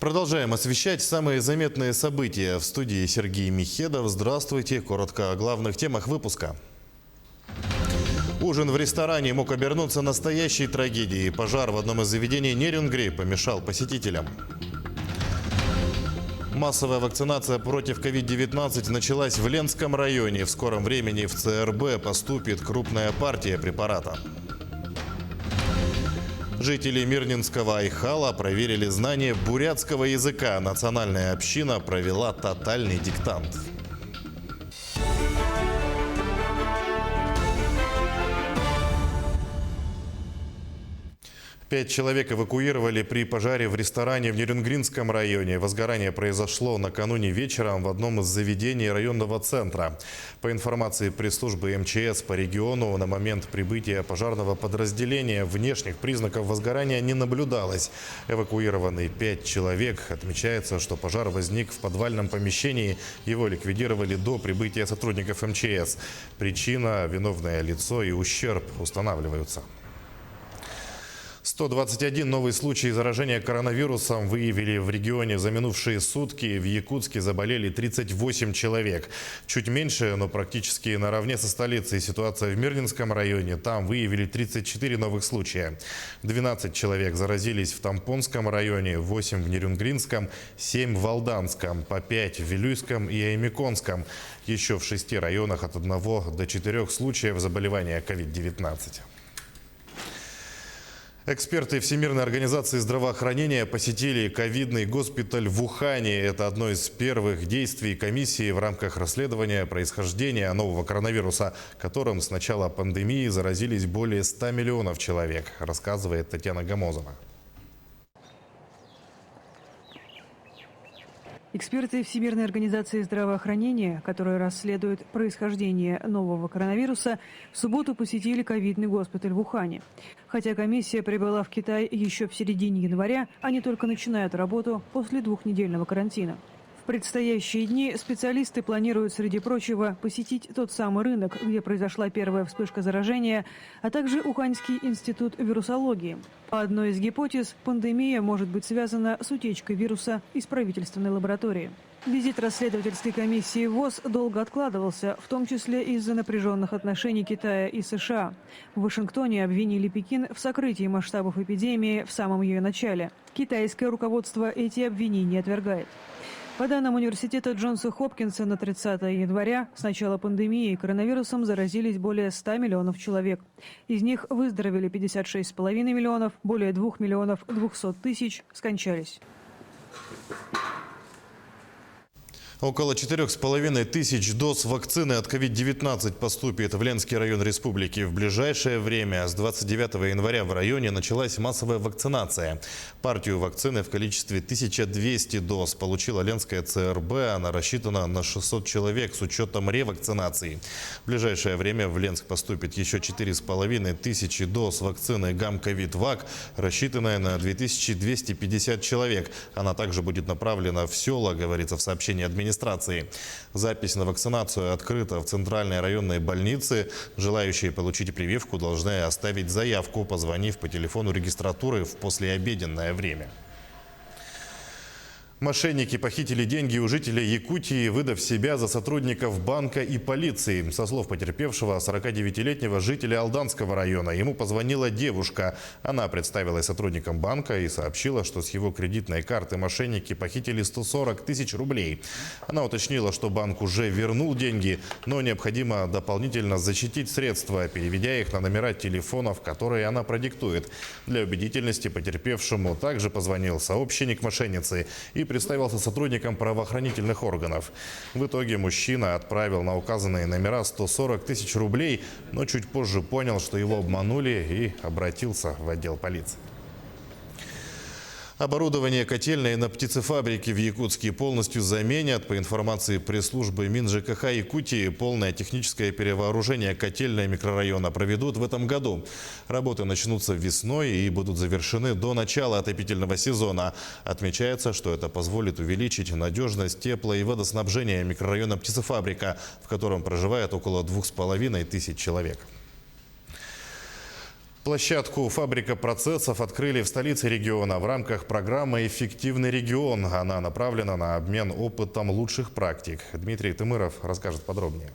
Продолжаем освещать самые заметные события. В студии Сергей Михедов. Здравствуйте. Коротко о главных темах выпуска. Ужин в ресторане мог обернуться настоящей трагедией. Пожар в одном из заведений Нерюнгри помешал посетителям. Массовая вакцинация против COVID-19 началась в Ленском районе. В скором времени в ЦРБ поступит крупная партия препарата. Жители Мирнинского Айхала проверили знание бурятского языка. Национальная община провела тотальный диктант. Пять человек эвакуировали при пожаре в ресторане в Нерюнгринском районе. Возгорание произошло накануне вечером в одном из заведений районного центра. По информации пресс-службы МЧС по региону, на момент прибытия пожарного подразделения внешних признаков возгорания не наблюдалось. Эвакуированы 5 человек. Отмечается, что пожар возник в подвальном помещении. Его ликвидировали до прибытия сотрудников МЧС. Причина, виновное лицо и ущерб устанавливаются. 121 новый случай заражения коронавирусом выявили в регионе за минувшие сутки. В Якутске заболели 38 человек. Чуть меньше, но практически наравне со столицей ситуация в Мирнинском районе. Там выявили 34 новых случая. 12 человек заразились в Тампонском районе, 8 в Нерюнгринском, 7 в Алданском, по 5 в Вилюйском и Аймиконском. Еще в 6 районах от 1 до 4 случаев заболевания COVID-19. Эксперты Всемирной организации здравоохранения посетили ковидный госпиталь в Ухане. Это одно из первых действий комиссии в рамках расследования происхождения нового коронавируса, которым с начала пандемии заразились более 100 миллионов человек, рассказывает Татьяна Гамозова. Эксперты Всемирной организации здравоохранения, которые расследуют происхождение нового коронавируса, в субботу посетили ковидный госпиталь в Ухане. Хотя комиссия прибыла в Китай еще в середине января, они только начинают работу после двухнедельного карантина. В предстоящие дни специалисты планируют, среди прочего, посетить тот самый рынок, где произошла первая вспышка заражения, а также Уханьский институт вирусологии. По одной из гипотез, пандемия может быть связана с утечкой вируса из правительственной лаборатории. Визит расследовательской комиссии ВОЗ долго откладывался, в том числе из-за напряженных отношений Китая и США. В Вашингтоне обвинили Пекин в сокрытии масштабов эпидемии в самом ее начале. Китайское руководство эти обвинения отвергает. По данным университета Джонса Хопкинса, на 30 января с начала пандемии коронавирусом заразились более 100 миллионов человек. Из них выздоровели 56,5 миллионов, более 2 миллионов 200 тысяч скончались. Около 4,5 тысяч доз вакцины от COVID-19 поступит в Ленский район республики. В ближайшее время, с 29 января в районе началась массовая вакцинация. Партию вакцины в количестве 1200 доз получила Ленская ЦРБ. Она рассчитана на 600 человек с учетом ревакцинации. В ближайшее время в Ленск поступит еще 4,5 тысячи доз вакцины Гамковид-Вак, рассчитанная на 2250 человек. Она также будет направлена в села, говорится в сообщении администрации. Запись на вакцинацию открыта в центральной районной больнице. Желающие получить прививку должны оставить заявку, позвонив по телефону регистратуры в послеобеденное время. Мошенники похитили деньги у жителей Якутии, выдав себя за сотрудников банка и полиции. Со слов потерпевшего, 49-летнего жителя Алданского района, ему позвонила девушка. Она представилась сотрудником банка и сообщила, что с его кредитной карты мошенники похитили 140 тысяч рублей. Она уточнила, что банк уже вернул деньги, но необходимо дополнительно защитить средства, переведя их на номера телефонов, которые она продиктует. Для убедительности потерпевшему также позвонил сообщник мошенницы и представился сотрудником правоохранительных органов. В итоге мужчина отправил на указанные номера 140 тысяч рублей, но чуть позже понял, что его обманули, и обратился в отдел полиции. Оборудование котельной на птицефабрике в Якутске полностью заменят. По информации пресс-службы МинЖКХ Якутии, полное техническое перевооружение котельной микрорайона проведут в этом году. Работы начнутся весной и будут завершены до начала отопительного сезона. Отмечается, что это позволит увеличить надежность тепло- и водоснабжения микрорайона птицефабрика, в котором проживает около 2500 человек. Площадку «Фабрика процессов» открыли в столице региона в рамках программы «Эффективный регион». Она направлена на обмен опытом лучших практик. Дмитрий Тымыров расскажет подробнее.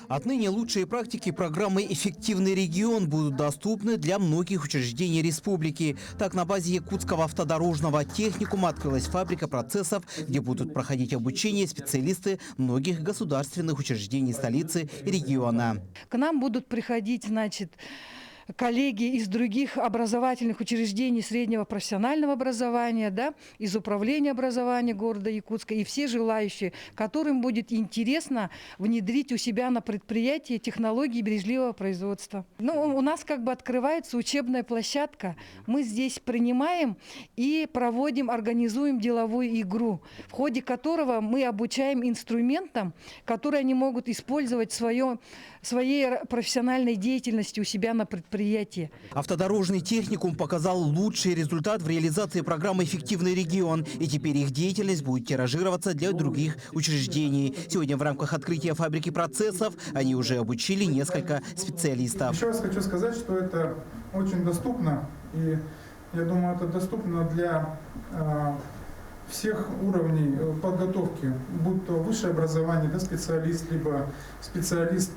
Отныне лучшие практики программы «Эффективный регион» будут доступны для многих учреждений республики. Так, на базе Якутского автодорожного техникума открылась фабрика процессов, где будут проходить обучение специалисты многих государственных учреждений столицы и региона. К нам будут приходить, коллеги из других образовательных учреждений среднего профессионального образования, из управления образования города Якутска и все желающие, которым будет интересно внедрить у себя на предприятии технологии бережливого производства. У нас открывается учебная площадка. Мы здесь принимаем и проводим, организуем деловую игру, в ходе которого мы обучаем инструментам, которые они могут использовать в своей профессиональной деятельности у себя на предприятии. Автодорожный техникум показал лучший результат в реализации программы «Эффективный регион». И теперь их деятельность будет тиражироваться для других учреждений. Сегодня в рамках открытия фабрики процессов они уже обучили несколько специалистов. Еще раз хочу сказать, что это очень доступно. И я думаю, это доступно для всех уровней подготовки, будь то высшее образование, специалист, либо специалист,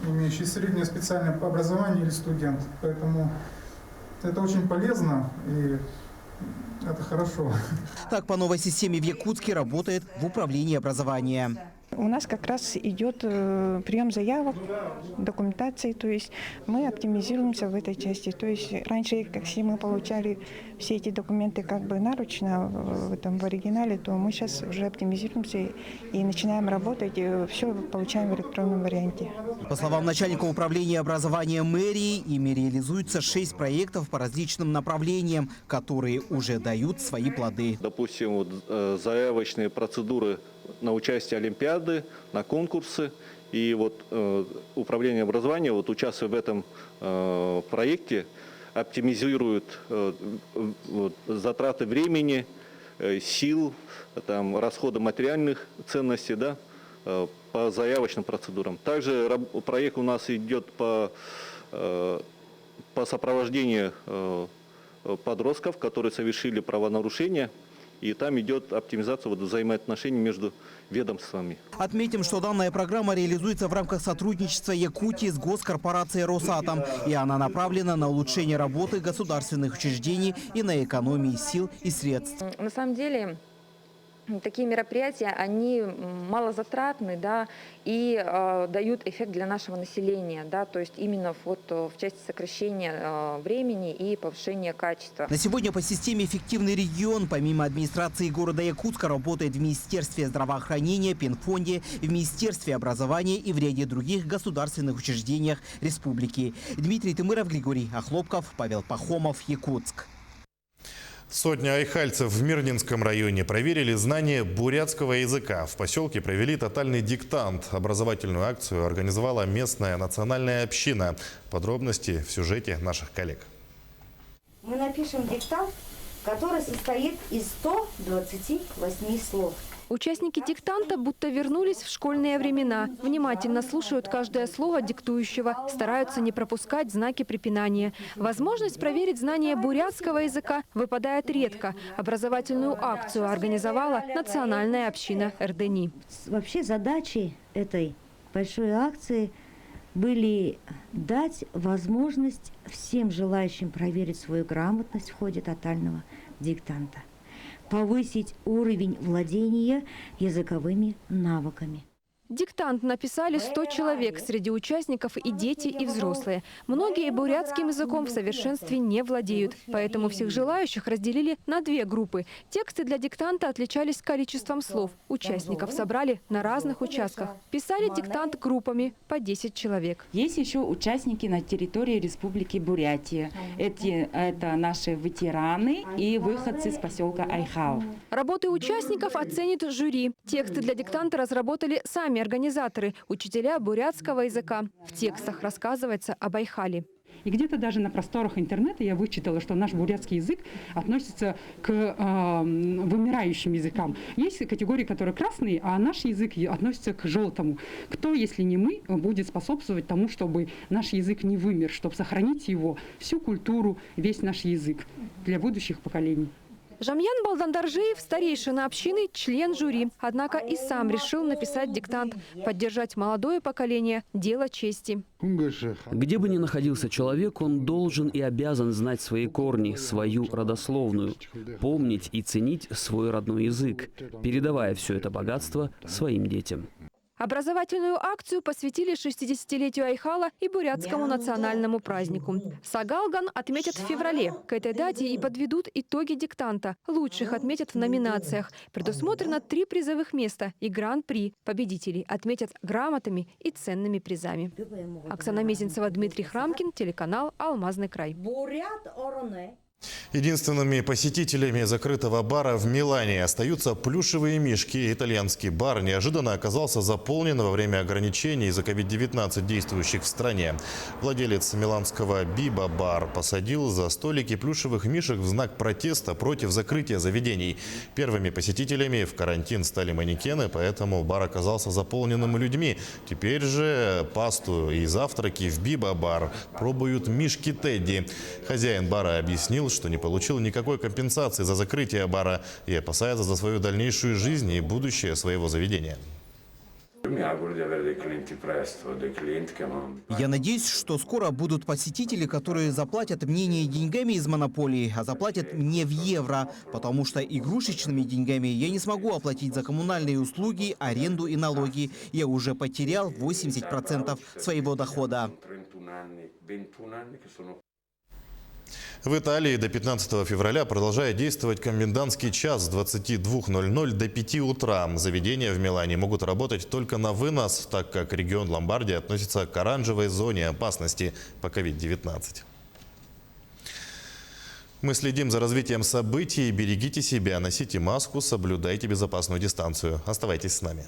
имеющий среднее специальное образование или студент. Поэтому это очень полезно и это хорошо. Так, по новой системе в Якутске работает в управлении образования. У нас как раз идет прием заявок, документации, то есть мы оптимизируемся в этой части. То есть раньше, если мы получали все эти документы наручно в оригинале, то мы сейчас уже оптимизируемся и начинаем работать, и все получаем в электронном варианте. По словам начальника управления образования мэрии, ими реализуются 6 проектов по различным направлениям, которые уже дают свои плоды. Допустим, заявочные процедуры на участие олимпиады, на конкурсы. И управление образования, участвуя в этом проекте, оптимизирует затраты времени, сил, расходы материальных ценностей по заявочным процедурам. Также проект у нас идет по сопровождению подростков, которые совершили правонарушения. И там идет оптимизация взаимоотношений между ведомствами. Отметим, что данная программа реализуется в рамках сотрудничества Якутии с госкорпорацией «Росатом». И она направлена на улучшение работы государственных учреждений и на экономии сил и средств. На самом деле, такие мероприятия, они малозатратны, и дают эффект для нашего населения, то есть именно в части сокращения времени и повышения качества. На сегодня по системе «Эффективный регион» помимо администрации города Якутска работает в Министерстве здравоохранения, Пенфонде, в Министерстве образования и в ряде других государственных учреждениях республики. Дмитрий Тымыров, Григорий Охлопков, Павел Пахомов, Якутск. Сотни айхальцев в Мирнинском районе проверили знание бурятского языка. В поселке провели тотальный диктант. Образовательную акцию организовала местная национальная община. Подробности в сюжете наших коллег. Мы напишем диктант, который состоит из 128 слов. Участники диктанта будто вернулись в школьные времена. Внимательно слушают каждое слово диктующего, стараются не пропускать знаки препинания. Возможность проверить знание бурятского языка выпадает редко. Образовательную акцию организовала национальная община РДНИ. Вообще задачи этой большой акции были дать возможность всем желающим проверить свою грамотность в ходе тотального диктанта, повысить уровень владения языковыми навыками. Диктант написали 100 человек, среди участников и дети, и взрослые. Многие бурятским языком в совершенстве не владеют, поэтому всех желающих разделили на 2 группы. Тексты для диктанта отличались количеством слов. Участников собрали на разных участках. Писали диктант группами по 10 человек. Есть еще участники на территории Республики Бурятия. Это наши ветераны и выходцы из поселка Айхал. Работы участников оценит жюри. Тексты для диктанта разработали сами организаторы, учителя бурятского языка. В текстах рассказывается об Айхале. И где-то даже на просторах интернета я вычитала, что наш бурятский язык относится к вымирающим языкам. Есть категории, которые красные, а наш язык относится к желтому. Кто, если не мы, будет способствовать тому, чтобы наш язык не вымер, чтобы сохранить его, всю культуру, весь наш язык для будущих поколений? Жамьян Балдандаржиев, старейшина общины, член жюри. Однако и сам решил написать диктант. Поддержать молодое поколение – дело чести. Где бы ни находился человек, он должен и обязан знать свои корни, свою родословную, помнить и ценить свой родной язык, передавая все это богатство своим детям. Образовательную акцию посвятили 60-летию Айхала и бурятскому национальному празднику. Сагалган отметят в феврале. К этой дате и подведут итоги диктанта. Лучших отметят в номинациях. Предусмотрено 3 призовых места и гран-при. Победителей отметят грамотами и ценными призами. Оксана Мезенцева, Дмитрий Храмкин, телеканал «Алмазный край». Единственными посетителями закрытого бара в Милане остаются плюшевые мишки. Итальянский бар неожиданно оказался заполнен во время ограничений из-за COVID-19, действующих в стране. Владелец миланского Биба бар посадил за столики плюшевых мишек в знак протеста против закрытия заведений. Первыми посетителями в карантин стали манекены, поэтому бар оказался заполненным людьми. Теперь же пасту и завтраки в Биба бар пробуют мишки Тедди. Хозяин бара объяснил, что не получил никакой компенсации за закрытие бара и опасается за свою дальнейшую жизнь и будущее своего заведения. Я надеюсь, что скоро будут посетители, которые заплатят мне не деньгами из монополии, а заплатят мне в евро, потому что игрушечными деньгами я не смогу оплатить за коммунальные услуги, аренду и налоги. Я уже потерял 80% своего дохода. В Италии до 15 февраля продолжает действовать комендантский час с 22:00 до 5 утра. Заведения в Милане могут работать только на вынос, так как регион Ломбардии относится к оранжевой зоне опасности по COVID-19. Мы следим за развитием событий. Берегите себя, носите маску, соблюдайте безопасную дистанцию. Оставайтесь с нами.